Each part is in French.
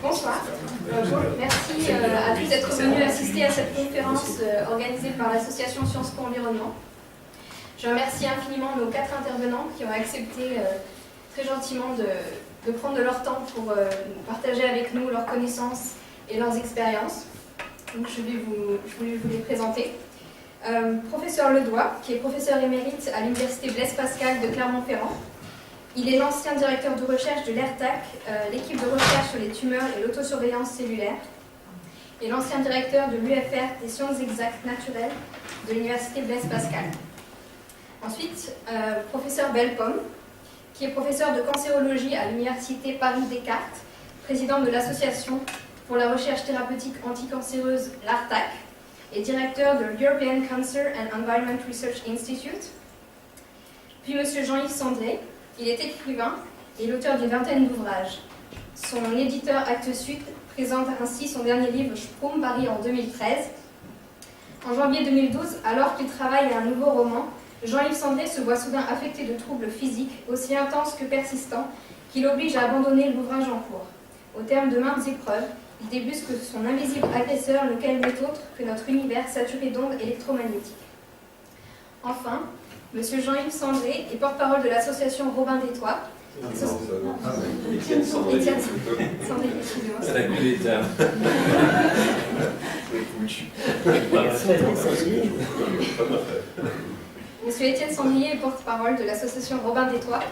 Bonsoir. Merci à tous d'être venus assister à cette conférence organisée par l'association Sciences Po Environnement. Je remercie infiniment nos 4 intervenants qui ont accepté très gentiment de prendre de leur temps pour partager avec nous leurs connaissances et leurs expériences. Donc je voulais vous les présenter. Professeur Ledoy, qui est professeur émérite à l'université Blaise Pascal de Clermont-Ferrand. Il est l'ancien directeur de recherche de l'ERTAC, l'équipe de recherche sur les tumeurs et l'autosurveillance cellulaire, et l'ancien directeur de l'UFR des sciences exactes naturelles de l'université Blaise Pascal. Ensuite, professeur Bellepomme, qui est professeur de cancérologie à l'université Paris-Descartes, président de l'association pour la recherche thérapeutique anticancéreuse, l'ARTAC, et directeur de l'European Cancer and Environment Research Institute. Puis monsieur Jean-Yves Sandré. Il est écrivain et l'auteur d'une vingtaine d'ouvrages. Son éditeur Actes Sud présente ainsi son dernier livre Sprung, Paris en 2013. En janvier 2012, alors qu'il travaille à un nouveau roman, Jean-Yves Sandré se voit soudain affecté de troubles physiques aussi intenses que persistants qui l'obligent à abandonner l'ouvrage en cours. Au terme de maintes épreuves, il débusque son invisible agresseur, lequel n'est autre que notre univers saturé d'ondes électromagnétiques. Enfin, Monsieur Jean-Yves Sandré est porte-parole de l'association Robin des Toits. Étienne Sandré, excusez-moi. C'est la clé Monsieur Étienne Sandrier est porte-parole de l'association Robin des Toits,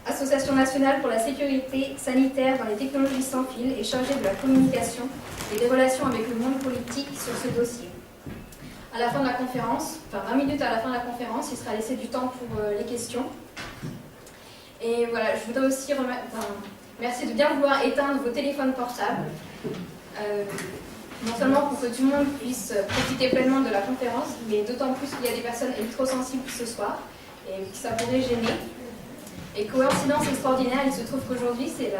association nationale pour la sécurité sanitaire dans les technologies sans fil et chargée de la communication et des relations avec le monde politique sur ce dossier. À la fin de la conférence, 20 minutes à la fin de la conférence, il sera laissé du temps pour les questions. Et voilà, je voudrais aussi merci de bien vouloir éteindre vos téléphones portables, non seulement pour que tout le monde puisse profiter pleinement de la conférence, mais d'autant plus qu'il y a des personnes électrosensibles ce soir et que ça pourrait gêner. Et coïncidence extraordinaire, il se trouve qu'aujourd'hui c'est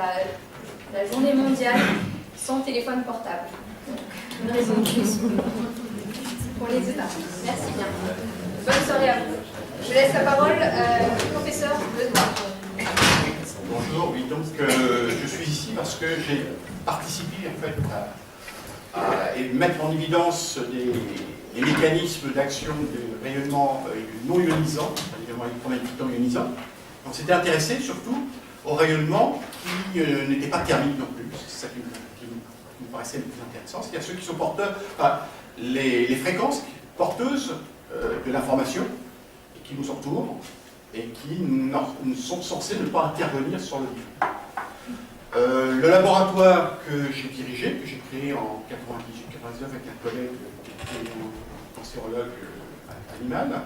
la journée mondiale sans téléphone portable. Donc, une raison de plus pour les États. Merci bien. Bonne soirée à vous. Je laisse la parole au professeur Ledoy. Bonjour, oui, donc je suis ici parce que j'ai participé en fait à mettre en évidence les mécanismes d'action de rayonnement non ionisant, rayonnement électromagnétique non ionisant. On s'était intéressé surtout au rayonnement qui n'était pas thermique non plus, c'est ça qui me paraissait le plus intéressant, c'est-à-dire ceux qui sont porteurs, enfin, les fréquences porteuses de l'information qui nous entourent et qui sont censées ne pas intervenir sur le vivant. Le laboratoire que j'ai dirigé, que j'ai créé en 98-99 avec un collègue qui était un cancérologue animal,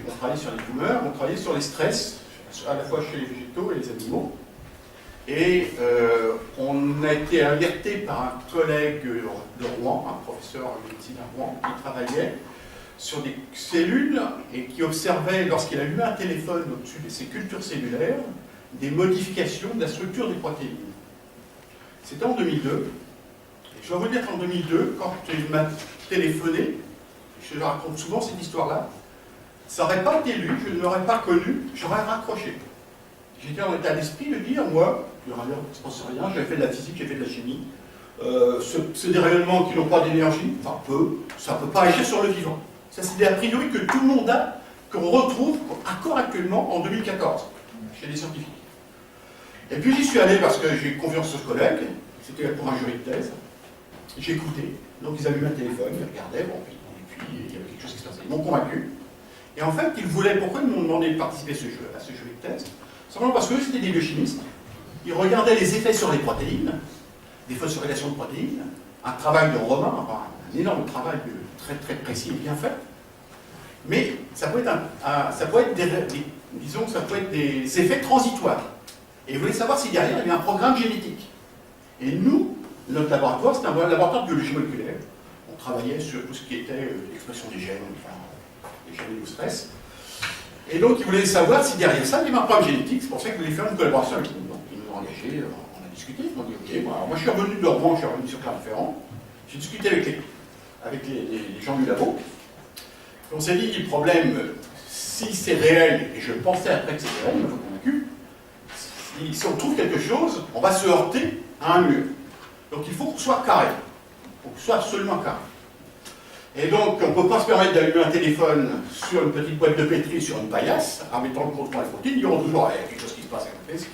on travaillait sur les tumeurs, on travaillait sur les stress, à la fois chez les végétaux et les animaux. Et on a été alerté par un collègue de Rouen, un professeur de médecine à Rouen, qui travaillait sur des cellules et qui observait, lorsqu'il allumait un téléphone au-dessus de ces cultures cellulaires, des modifications de la structure des protéines. C'était en 2002. Et je dois vous dire qu'en 2002, quand il m'a téléphoné, je raconte souvent cette histoire-là, ça n'aurait pas été lu, je ne l'aurais pas connu, j'aurais raccroché. J'étais en état d'esprit de dire, moi, je ne pense rien, j'avais fait de la physique, j'ai fait de la chimie, c'est des rayonnements qui n'ont pas d'énergie, enfin peu, ça ne peut pas agir sur le vivant. Ça, c'est des a priori que tout le monde a, qu'on retrouve encore actuellement en 2014, chez les scientifiques. Et puis j'y suis allé parce que j'ai confiance sur ce collègue, c'était pour un jury de thèse, j'ai écouté, donc ils allumaient un téléphone, ils regardaient, bon, et puis il y avait quelque chose qui se passait, ils m'ont convaincu. Et en fait, ils voulaient, pourquoi ils m'ont demandé de participer à ce jury de thèse? Simplement parce que eux, c'était des biochimistes. Ils regardaient les effets sur les protéines, des phosphorylation de protéines, un travail de Romain, enfin, un énorme travail très très précis et bien fait. Mais ça peut être, des effets transitoires. Et ils voulaient savoir si derrière il y avait un programme génétique. Et nous, notre laboratoire, c'était un laboratoire de biologie moléculaire. On travaillait sur tout ce qui était l'expression des gènes, enfin, les gènes et le stress. Et donc, ils voulaient savoir si derrière ça, il y avait un problème génétique. C'est pour ça qu'ils voulaient faire une collaboration avec nous. Donc, ils nous ont engagés, on a discuté. Ils m'ont dit, OK, bon, alors moi je suis revenu de Rouen, je suis revenu sur Clermont-Ferrand. J'ai discuté avec les gens du labo. Et on s'est dit, le problème, si c'est réel, et je pensais après que c'était réel, il m'a convaincu, si on trouve quelque chose, on va se heurter à un mur. Donc il faut qu'on soit carré. Il faut qu'on soit absolument carré. Et donc, on ne peut pas se permettre d'allumer un téléphone sur une petite boîte de pétri, sur une paillasse, en mettant le compte pour la fautine, il y aura toujours quelque chose qui se passe à côté.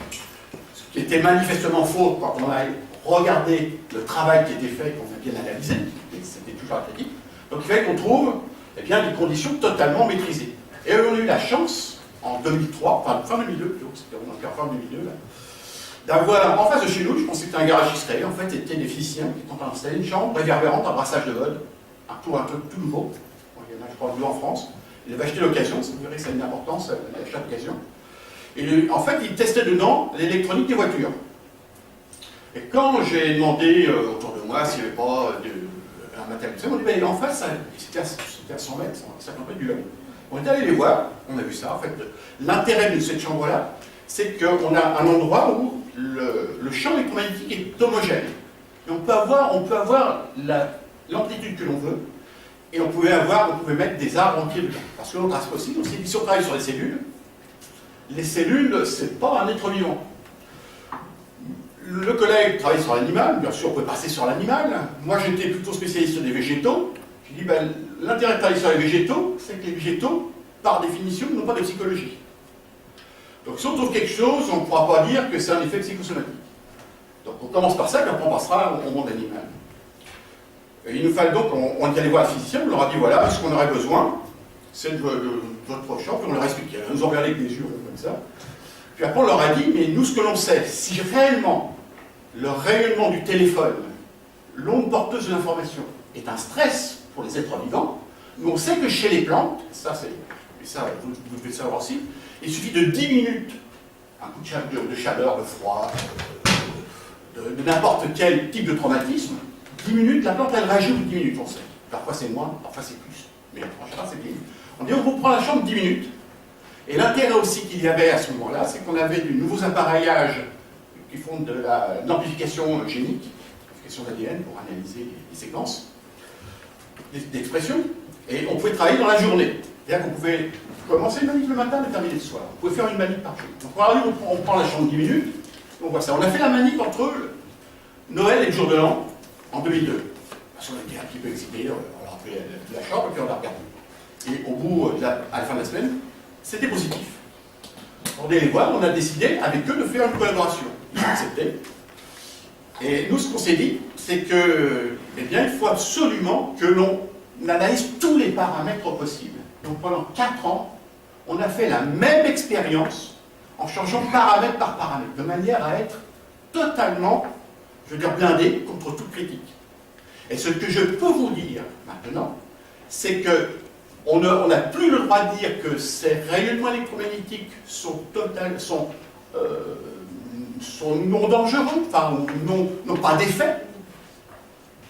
Ce qui était manifestement faux quand on a regardé le travail qui était fait, qu'on a bien analysé, c'était toujours la critique. Donc il fallait qu'on trouve eh bien, des conditions totalement maîtrisées. Et on a eu la chance, en 2003, enfin fin 2002, c'était encore fin 2002, d'avoir en face de chez nous, je pense que c'était un garage Israël, en fait, c'était des physiciens qui ont installé une chambre réverbérante à brassage de mode, un tour un peu tout nouveau. Bon, il y en a, je crois, deux en France. Ils avaient acheté l'occasion, vous verrez que ça a une importance, l'achat d'occasion. Et en fait, ils testaient dedans l'électronique des voitures. Et quand j'ai demandé autour de moi s'il n'y avait pas un matériel, on dit, ben, en face, c'était à 100 mètres, 50 mètres du lac. On est allé les voir, on a vu ça. En fait, l'intérêt de cette chambre-là, c'est qu'on a un endroit où le champ électromagnétique est homogène. Et on peut avoir l'amplitude que l'on veut, et on pouvait mettre des arbres entiers dedans. Parce que l'autre aspect aussi, si on travaille sur les cellules, c'est pas un être vivant. Le collègue travaille sur l'animal, bien sûr on peut passer sur l'animal. Moi j'étais plutôt spécialiste des végétaux. J'ai dit, ben, l'intérêt de travailler sur les végétaux, c'est que les végétaux, par définition, n'ont pas de psychologie. Donc si on trouve quelque chose, on ne pourra pas dire que c'est un effet psychosomatique. Donc on commence par ça, puis après on passera au monde animal. Et il nous fallait donc, on est allé voir le physicien, on leur a dit, voilà, ce qu'on aurait besoin, c'est de votre champ, puis on leur a expliqué. Ils nous ont regardé avec des yeux comme ça. Puis après on leur a dit, mais nous ce que l'on sait, si réellement le rayonnement du téléphone, l'onde porteuse de l'information, est un stress pour les êtres vivants, nous on sait que chez les plantes, ça vous devez le savoir aussi, il suffit de 10 minutes, un coup de chaleur, de froid, de n'importe quel type de traumatisme, 10 minutes, la plante elle réagit au bout de 10 minutes, on sait. Parfois c'est moins, parfois c'est plus, mais en général c'est 10 minutes. On dit on vous prend la chambre 10 minutes, et l'intérêt aussi qu'il y avait à ce moment-là, c'est qu'on avait de nouveaux appareillages qui font de l'amplification génique, l'amplification d'ADN pour analyser les séquences d'expression, et on pouvait travailler dans la journée. C'est-à-dire qu'on pouvait commencer une manip le matin et terminer le soir. On pouvait faire une manip par jour. Donc on prend la chambre 10 minutes, on voit ça. On a fait la manip entre Noël et le jour de l'an en 2002. Parce qu'on était un petit peu excités, on a pris la chambre et puis on a regardé. Et au bout, à la fin de la semaine, c'était positif. On est allé voir, on a décidé avec eux de faire une collaboration. Ils ont accepté. Et nous, ce qu'on s'est dit, c'est que, eh bien, il faut absolument que l'on analyse tous les paramètres possibles. Donc pendant 4 ans, on a fait la même expérience en changeant paramètre par paramètre, de manière à être totalement, je veux dire, blindé contre toute critique. Et ce que je peux vous dire maintenant, c'est que on n'a plus le droit de dire que ces rayonnements électromagnétiques sont non dangereux, enfin, n'ont pas d'effet.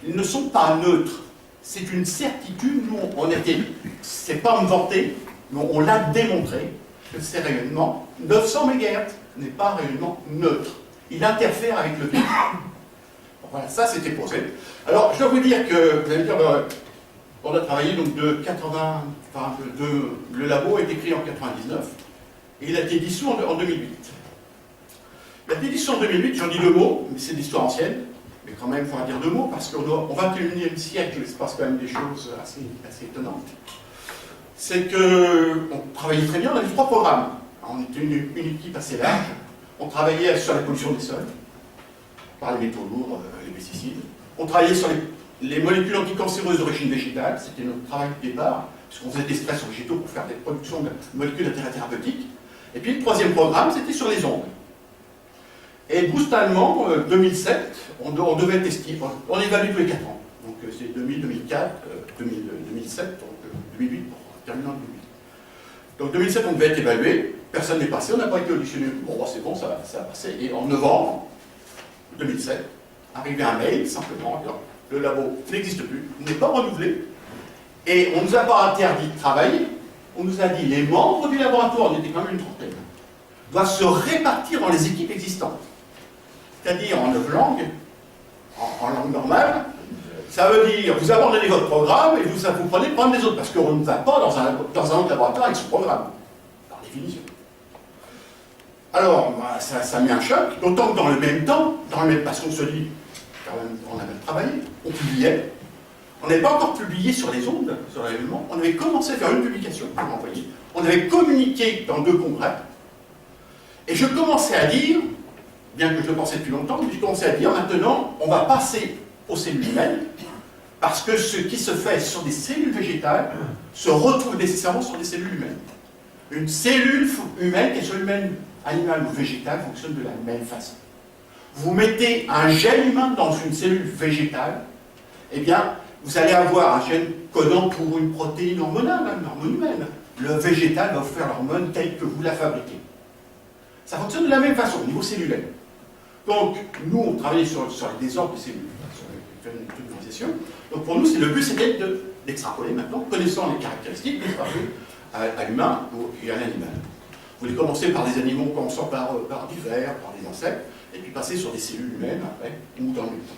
Ils ne sont pas neutres. C'est une certitude, nous, c'est pas me vanter, mais on l'a démontré, que ces rayonnements, 900 MHz n'est pas un rayonnement neutre. Il interfère avec le vide. Voilà, ça c'était posé. Alors, je dois vous dire que, vous allez dire, on a travaillé donc de 80, enfin, le labo a été créé en 99, et il a été dissous en 2008. Il a été dissous en 2008, j'en dis 2 mots, mais c'est d'histoire ancienne. Mais quand même, il faudra dire 2 mots, parce qu'au XXIe siècle, il se passe quand même des choses assez étonnantes. C'est qu'on travaillait très bien, on avait 3 programmes. On était une équipe assez large. On travaillait sur la pollution des sols, par les métaux lourds, les pesticides. On travaillait sur les molécules anticancéreuses d'origine végétale, c'était notre travail de départ, puisqu'on faisait des stress végétaux pour faire des productions de molécules d'intérêt thérapeutique. Et puis le 3e programme, c'était sur les ondes. Et brutalement, 2007, on devait tester, on évalue tous les 4 ans. Donc c'est 2000, 2004, 2007, donc 2008 pour terminer en 2008. Donc 2007, on devait être évalué, personne n'est passé, on n'a pas été auditionné. Bon, c'est bon, ça a passé. Et en novembre 2007, arrivait un mail, simplement, le labo n'existe plus, n'est pas renouvelé, et on ne nous a pas interdit de travailler, on nous a dit les membres du laboratoire, on était quand même une trentaine, doivent se répartir dans les équipes existantes. C'est-à-dire en 9 langues, en langue normale, ça veut dire vous abandonnez votre programme et vous prenez le programme des autres, parce qu'on ne va pas dans un autre laboratoire avec ce programme, par définition. Alors, bah, ça met un choc, d'autant que dans le même temps, parce qu'on se dit, quand même, on avait travaillé, on publiait, on n'avait pas encore publié sur les ondes, sur l'événement, on avait commencé à faire une publication pour l'envoyer, on avait communiqué dans 2 congrès, et je commençais à dire, bien que je le pensais depuis longtemps, mais je commençais à dire, maintenant, on va passer aux cellules humaines, parce que ce qui se fait sur des cellules végétales se retrouve nécessairement sur des cellules humaines. Une cellule humaine, qu'elle soit humaine, animale ou végétale, fonctionne de la même façon. Vous mettez un gène humain dans une cellule végétale, eh bien, vous allez avoir un gène codant pour une protéine hormonale, une hormone humaine. Le végétal va vous faire l'hormone telle que vous la fabriquez. Ça fonctionne de la même façon, au niveau cellulaire. Donc, nous, on travaillait sur les désordres des cellules, sur une organisation. Donc, pour nous, le but, c'était d'extrapoler maintenant, connaissant les caractéristiques, d'extrapoler à l'humain et à l'animal. Vous voulez commencer par les animaux, commençant par des vers, par des insectes, et puis passer sur des cellules humaines après, ou dans le même temps.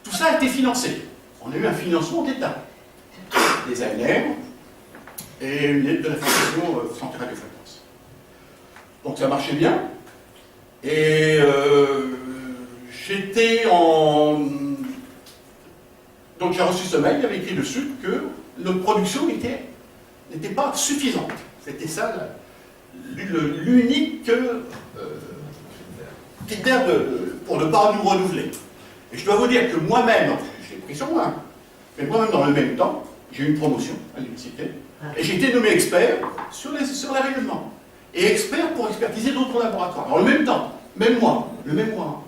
Tout ça a été financé. On a eu un financement d'État, des ANR et une aide de la Fondation Santé Radio-Fréquence. Donc ça marchait bien. Et j'étais en... Donc j'ai reçu ce mail, il y avait écrit dessus que notre production n'était pas suffisante. C'était ça l'unique critère pour ne pas nous renouveler. Et je dois vous dire que moi-même, j'ai pris sur moi, mais moi-même dans le même temps, j'ai eu une promotion à l'université, et j'ai été nommé expert sur les rayonnements. Et expert pour expertiser d'autres laboratoires. Alors le même temps, même mois, le même mois.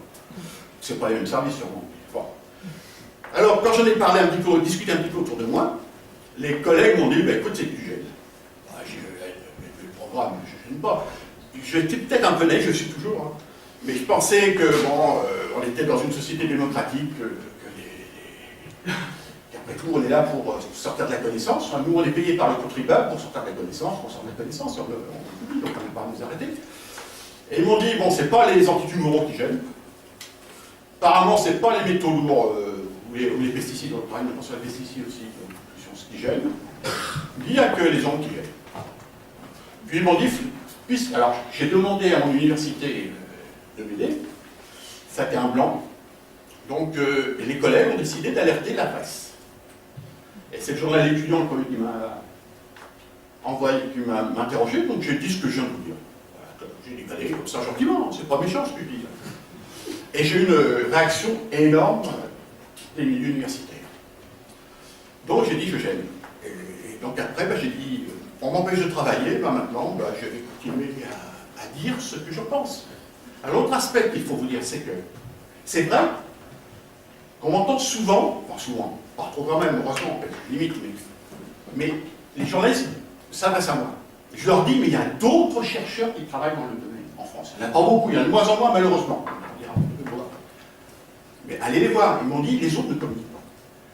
C'est pas les mêmes services sûrement. Bon. Alors quand j'en ai parlé un petit peu, discuté un petit peu autour de moi, les collègues m'ont dit, bah, écoute, c'est du gel. Bah, j'ai le programme, je ne gêne pas. J'étais peut-être un peu naïf, je suis toujours, hein. Mais je pensais que, bon, on était dans une société démocratique, qu'après tout, on est là pour sortir de la connaissance. Enfin, nous, on est payé par le contribuable pour sortir de la connaissance, pour sortir de la connaissance, donc on ne peut pas nous arrêter. Et ils m'ont dit, bon, c'est pas les antitumoraux qui gênent. Apparemment, c'est pas les métaux lourds ou les pesticides, on travaille maintenant sur les pesticides aussi, sur ce qui gêne. Il n'y a que les ondes qui gênent. Puis ils m'ont dit, alors j'ai demandé à mon université de m'aider, ça a été un blanc. Donc les collègues ont décidé d'alerter la presse. Et c'est le journal étudiant qui m'a envoyé, qui m'a interrogé, donc j'ai dit ce que je viens de vous dire. Voilà, j'ai décalé comme ça gentiment, c'est pas méchant ce que je dis. Et j'ai eu une réaction énorme des milieux universitaires. Donc j'ai dit je gêne. Et donc après, j'ai dit, on m'empêche de travailler, maintenant, je vais continuer à dire ce que je pense. L'autre aspect qu'il faut vous dire, c'est que c'est vrai qu'on m'entend souvent, enfin souvent, pas trop quand même, heureusement, limite, mais les journalistes s'adressent à moi. Je leur dis, mais il y a d'autres chercheurs qui travaillent dans le domaine en France. Il n'y en a pas beaucoup, il y en a de moins en moins, malheureusement. Mais allez les voir, ils m'ont dit, les autres ne communiquent pas.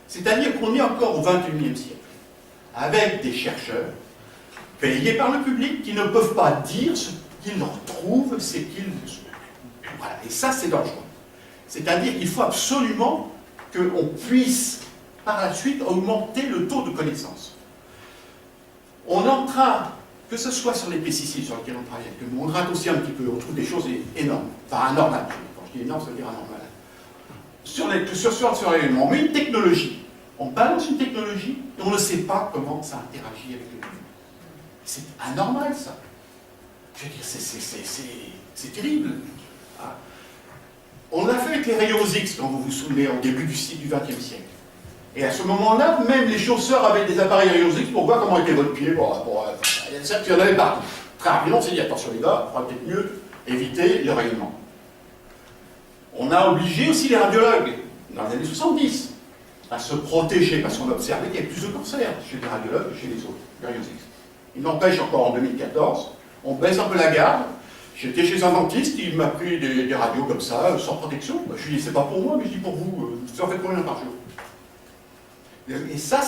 C'est-à-dire qu'on est encore au XXIe siècle, avec des chercheurs payés par le public qui ne peuvent pas dire ce qu'ils retrouvent, ce qu'ils... Voilà, et ça c'est dangereux. C'est-à-dire qu'il faut absolument qu'on puisse par la suite augmenter le taux de connaissance. On est en train, que ce soit sur les pesticides sur lesquels on travaille, on gratte aussi un petit peu, on trouve des choses énormes, enfin anormales. Quand je dis énorme, ça veut dire anormal. Sur l'élément, on met une technologie, on balance une technologie et on ne sait pas comment ça interagit avec le vivant. C'est anormal ça. Je veux dire, c'est terrible. Ah. On l'a fait avec les rayons X, quand vous vous souvenez, au début du XXe siècle. Et à ce moment-là, même les chausseurs avaient des appareils rayons X pour voir comment était votre pied. Il y a ça qui en avait partout. Très rapidement, on s'est dit, attention les gars, il faudra peut-être mieux éviter le rayonnement. On a obligé aussi les radiologues, dans les années 70, à se protéger, parce qu'on observait qu'il y avait plus de cancers chez les radiologues que chez les autres, les rayons X. Il n'empêche, encore en 2014, on baisse un peu la garde. J'étais chez un dentiste, il m'a pris des radios comme ça, sans protection. Je lui ai dit, c'est pas pour moi, mais je dis pour vous, vous en faites combien par jour? Et ça,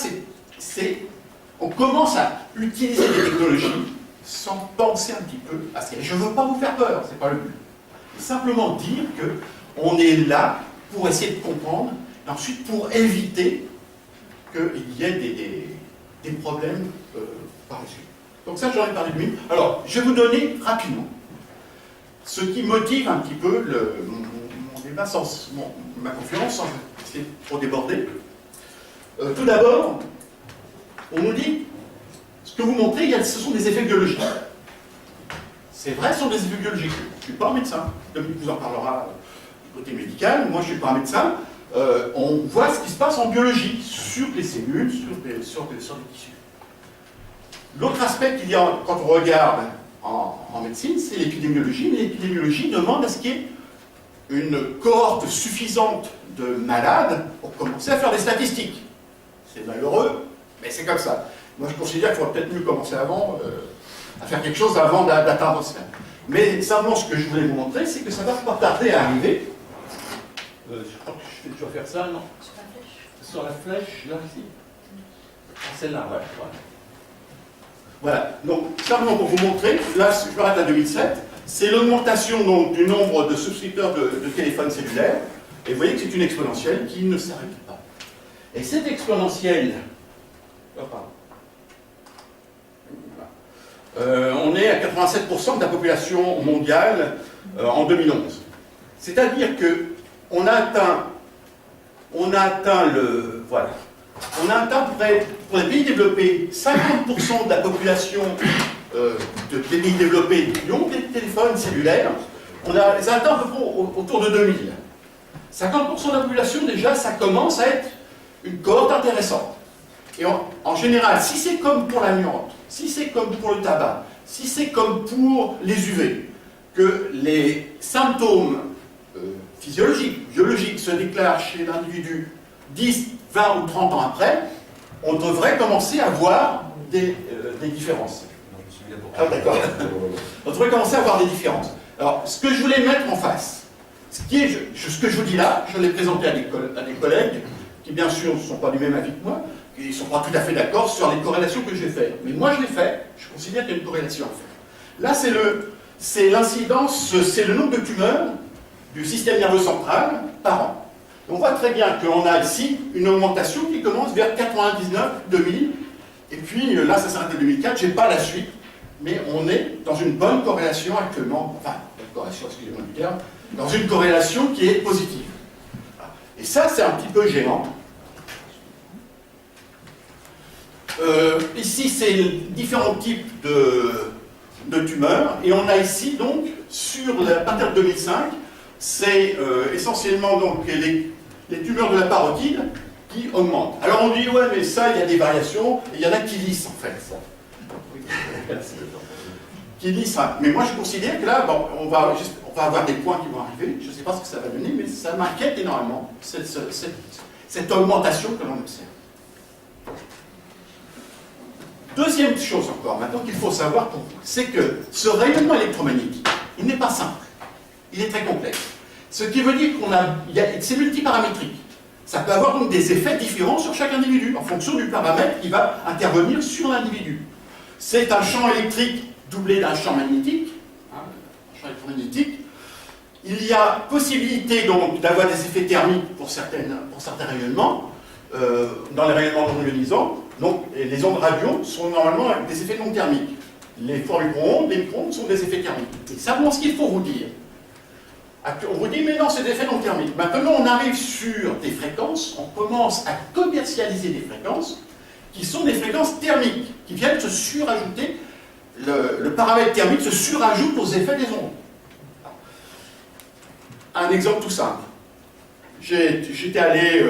on commence à utiliser des technologies sans penser un petit peu à ce qu'il y a. Je ne veux pas vous faire peur, c'est pas le but. Simplement dire qu'on est là pour essayer de comprendre, et ensuite pour éviter qu'il y ait des problèmes par la suite. Donc ça, j'en ai parlé de lui. Alors, je vais vous donner rapidement ce qui motive un petit peu mon débat, ma conférence, sans essayer de trop déborder. Tout d'abord, on nous dit, ce que vous montrez, ce sont des effets biologiques. C'est vrai, ce sont des effets biologiques. Je ne suis pas un médecin. Dominique vous en parlera du côté médical. Moi, je ne suis pas un médecin. On voit ce qui se passe en biologie, sur les cellules, sur les tissus. L'autre aspect qu'il y a quand on regarde en médecine, c'est l'épidémiologie. Mais l'épidémiologie demande à ce qu'il y ait une cohorte suffisante de malades pour commencer à faire des statistiques. C'est malheureux, mais c'est comme ça. Moi, je considère qu'il faudrait peut-être mieux commencer avant, à faire quelque chose avant d'atteindre cela. Mais simplement, ce que je voulais vous montrer, c'est que ça va pas tarder à arriver. Je crois que je dois faire ça, non? Sur la flèche, là, ici. Celle-là, ouais. Voilà. Donc, simplement pour vous montrer, là, je m'arrête à 2007, c'est l'augmentation du nombre de souscripteurs de téléphones cellulaires. Et vous voyez que c'est une exponentielle qui ne s'arrête pas. Et cette exponentielle, on est à 87% de la population mondiale en 2011. C'est-à-dire qu'on a atteint pour les pays développés, 50% de la population des pays développés qui ont des téléphones cellulaires. On a atteint à peu près autour de 2000. 50% de la population, déjà, ça commence à être une cohorte intéressante. Et en général, si c'est comme pour l'amiante, si c'est comme pour le tabac, si c'est comme pour les UV, que les symptômes physiologiques, biologiques se déclarent chez l'individu 10, 20 ou 30 ans après, on devrait commencer à voir des différences. Ah, d'accord. On devrait commencer à voir des différences. Alors, ce que je voulais mettre en face, ce que je vous dis là, je l'ai présenté à des collègues qui, bien sûr, ne sont pas du même avis que moi, ils ne sont pas tout à fait d'accord sur les corrélations que j'ai faites. Mais moi, je l'ai fait, je considère qu'il y a une corrélation à faire. Là, c'est l'incidence, c'est le nombre de tumeurs du système nerveux central par an. On voit très bien qu'on a ici une augmentation qui commence vers 99, 2000, et puis là, ça s'arrête en 2004, je n'ai pas la suite, mais on est dans une bonne corrélation actuellement, enfin, corrélation, excusez-moi du terme, dans une corrélation qui est positive. Et ça, c'est un petit peu gênant. Ici, c'est différents types de tumeurs, et on a ici, donc, à partir de 2005, c'est essentiellement donc, les tumeurs de la parotide qui augmentent. Alors on dit, ouais, mais ça, il y a des variations, et il y en a qui lissent, en fait. Qui lissent, hein. Mais moi, je considère que là, bon, on va avoir des points qui vont arriver, je ne sais pas ce que ça va donner, mais ça m'inquiète énormément, cette augmentation que l'on observe. Deuxième chose encore, maintenant qu'il faut savoir pour vous, c'est que ce rayonnement électromagnétique, il n'est pas simple, il est très complexe. Ce qui veut dire c'est multiparamétrique. Ça peut avoir donc des effets différents sur chaque individu, en fonction du paramètre qui va intervenir sur l'individu. C'est un champ électrique doublé d'un champ magnétique, un champ électromagnétique. Il y a possibilité donc d'avoir des effets thermiques pour certains rayonnements, dans les rayonnements non ionisants. Donc, les ondes radio sont normalement des effets non thermiques. Les fours micro-ondes, les micro-ondes sont des effets thermiques. Et simplement ce qu'il faut vous dire, on vous dit, mais non, c'est des effets non thermiques. Maintenant, on arrive sur des fréquences, on commence à commercialiser des fréquences qui sont des fréquences thermiques, qui viennent se surajouter, le paramètre thermique se surajoute aux effets des ondes. Un exemple tout simple. J'étais allé,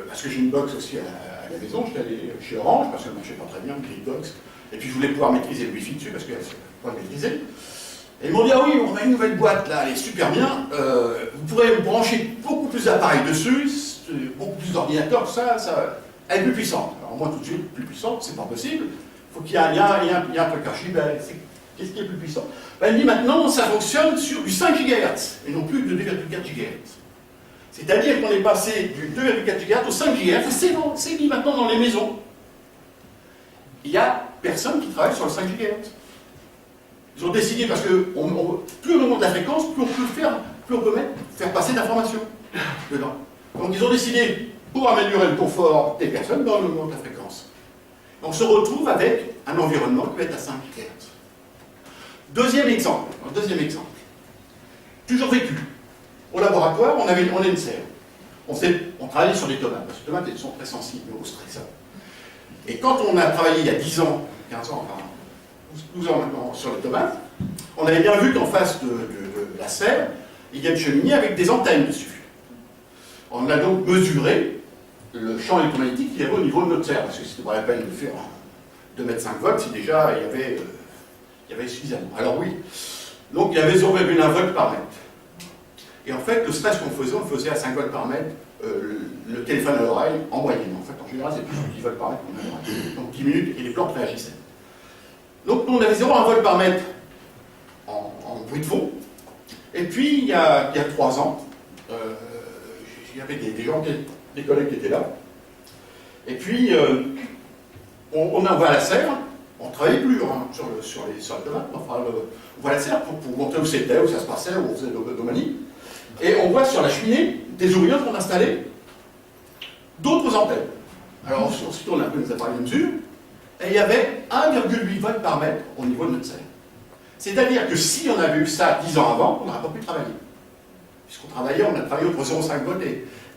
parce que j'ai une box aussi à la maison, j'étais allé chez Orange, parce que ça ne marchait pas très bien, une vieille box, et puis je voulais pouvoir maîtriser le Wi-Fi dessus, parce que c'est pas maîtrisé. Et ils m'ont dit, ah oui, on a une nouvelle boîte là, elle est super bien, vous pourrez brancher beaucoup plus d'appareils dessus, beaucoup plus d'ordinateurs, tout ça, elle est plus puissante. Alors moi tout de suite, plus puissante, c'est pas possible, il faut qu'il y ait un truc archi, qu'est-ce qui est plus puissant? Elle me dit maintenant, ça fonctionne sur du 5 GHz, et non plus de 2,4 GHz. C'est-à-dire qu'on est passé du 2,4 GHz au 5 GHz, c'est mis maintenant dans les maisons. Il n'y a personne qui travaille sur le 5 GHz. Ils ont décidé, parce que plus on monte la fréquence, plus on peut faire passer d'informations dedans. Donc ils ont décidé, pour améliorer le confort des personnes, on augmente la fréquence. On se retrouve avec un environnement qui va être à 5 GHz. Deuxième exemple. toujours vécu. Au laboratoire, on a une serre. On travaillait sur les tomates, parce que les tomates, elles sont très sensibles au stress. Et quand on a travaillé il y a 10 ans, 15 ans, enfin 12 ans maintenant sur les tomates, on avait bien vu qu'en face de la serre, il y a une cheminée avec des antennes dessus. On a donc mesuré le champ électromagnétique qu'il y avait au niveau de notre serre, parce que c'était pas la peine de faire 2,5 volts si déjà il y avait suffisamment. Alors oui, donc il y avait 0,1 volts par mètre. Et en fait, le stress qu'on faisait, on le faisait à 5 volts par mètre, le téléphone à l'oreille, en moyenne. En fait, en général, c'est plus de 10 volts par mètre qu'on a à l'oreille. Donc 10 minutes et les plantes réagissaient. Donc nous, on avait 0,1 volts par mètre en bruit de fond. Et puis, il y a 3 ans, il y avait des gens, des collègues qui étaient là. Et puis, on envoie la serre, on ne travaillait plus hein, sur les tomates, enfin, on voit la serre pour montrer où c'était, où ça se passait, où on faisait nos manies. Et on voit sur la cheminée des ouvriers qui ont installé d'autres antennes. Alors ensuite on a pris nos appareils de mesure, et il y avait 1,8 volts par mètre au niveau de notre serre. C'est-à-dire que si on avait eu ça 10 ans avant, on n'aurait pas pu travailler. Puisqu'on travaillait, on a travaillé entre 0,5 volts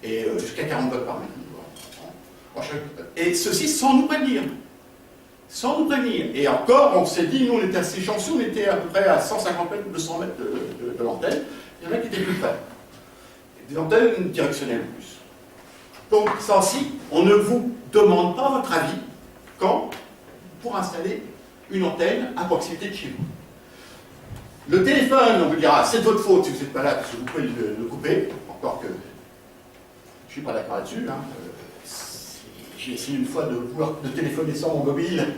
et jusqu'à 40 volts par mètre. Et ceci sans nous prévenir. Sans nous prévenir. Et encore, on s'est dit, nous on était assez chanceux, on était à peu près à 150 mètres ou 200 mètres de l'antenne. Il y en a qui étaient plus près. Des antennes directionnelles en plus. Donc ça aussi, on ne vous demande pas votre avis quand pour installer une antenne à proximité de chez vous. Le téléphone, on vous dira, c'est de votre faute si vous n'êtes pas là, parce que vous pouvez le couper, encore que je ne suis pas d'accord là-dessus. Hein. J'ai essayé une fois de téléphoner sans mon mobile,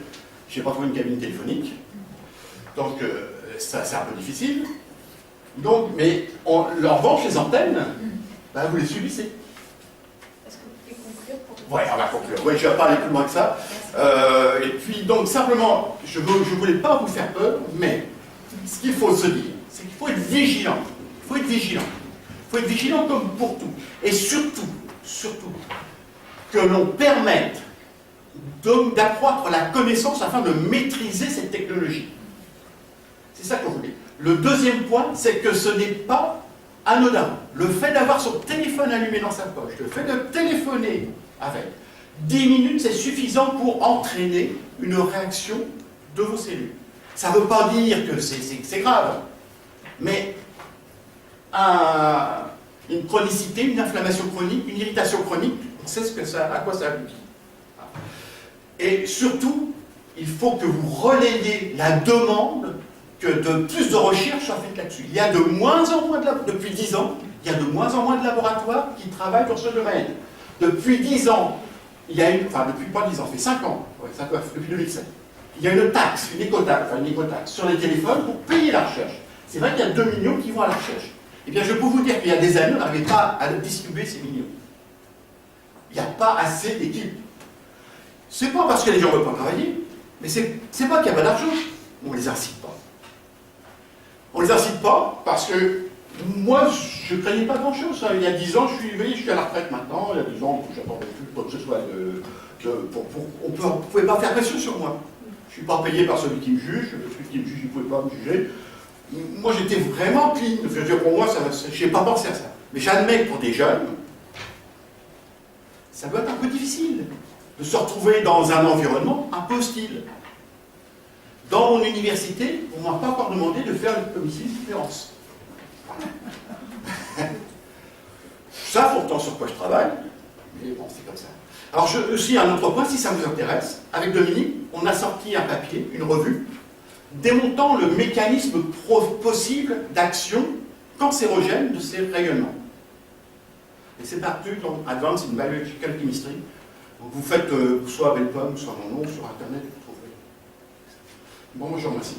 je n'ai pas trouvé une cabine téléphonique, donc ça c'est un peu difficile. Donc, mais en revanche, les antennes, ben, vous les subissez. Est-ce que vous pouvez conclure pour... Oui, on va conclure. Oui, je vais pas aller plus loin que ça. Et puis, donc, simplement, je ne voulais pas vous faire peur, mais ce qu'il faut se dire, c'est qu'il faut être vigilant. Il faut être vigilant. Il faut être vigilant comme pour tout. Et surtout, que l'on permette d'accroître la connaissance afin de maîtriser cette technologie. C'est ça qu'on voulait. Le deuxième point, c'est que ce n'est pas anodin. Le fait d'avoir son téléphone allumé dans sa poche, le fait de téléphoner avec, 10 minutes, c'est suffisant pour entraîner une réaction de vos cellules. Ça ne veut pas dire que c'est grave, mais une chronicité, une inflammation chronique, une irritation chronique, on sait à quoi ça aboutit. Et surtout, il faut que vous relayiez la demande que de plus de recherches soient faites là-dessus. Il y a de moins en moins, depuis 10 ans, il y a de moins en moins de laboratoires qui travaillent dans ce domaine. Depuis 10 ans, il y a depuis pas 10 ans, ça fait 5 ans, ouais, depuis 2007, il y a une taxe, une écotaxe sur les téléphones pour payer la recherche. C'est vrai qu'il y a 2 millions qui vont à la recherche. Eh bien, je peux vous dire qu'il y a des années, on n'arrivait pas à distribuer ces millions. Il n'y a pas assez d'équipes. C'est pas parce que les gens ne veulent pas travailler, mais c'est pas qu'il n'y a pas d'argent. On ne les incite pas. On ne les incite pas parce que moi, je ne craignais pas grand-chose. Il y a 10 ans, je suis à la retraite maintenant. Il y a 10 ans, j'attendais plus quoi que ce soit. On ne pouvait pas faire pression sur moi. Je ne suis pas payé par celui qui me juge. Celui qui me juge, il ne pouvait pas me juger. Moi, j'étais vraiment clean. Pour moi, je n'ai pas pensé à ça. Mais j'admets que pour des jeunes, ça doit être un peu difficile de se retrouver dans un environnement un peu hostile. Dans mon université, on ne m'a pas encore demandé de faire une commission de différence. Ça, pourtant, sur quoi je travaille, mais bon, c'est comme ça. Alors, aussi, un autre point, si ça vous intéresse, avec Dominique, on a sorti un papier, une revue, démontant le mécanisme possible d'action cancérogène de ces rayonnements. Et c'est paru dans Advanced in Biological Chemistry. Donc, vous faites soit Belpom, soit mon nom sur Internet, vous trouverez. Bon, moi, je vous remercie.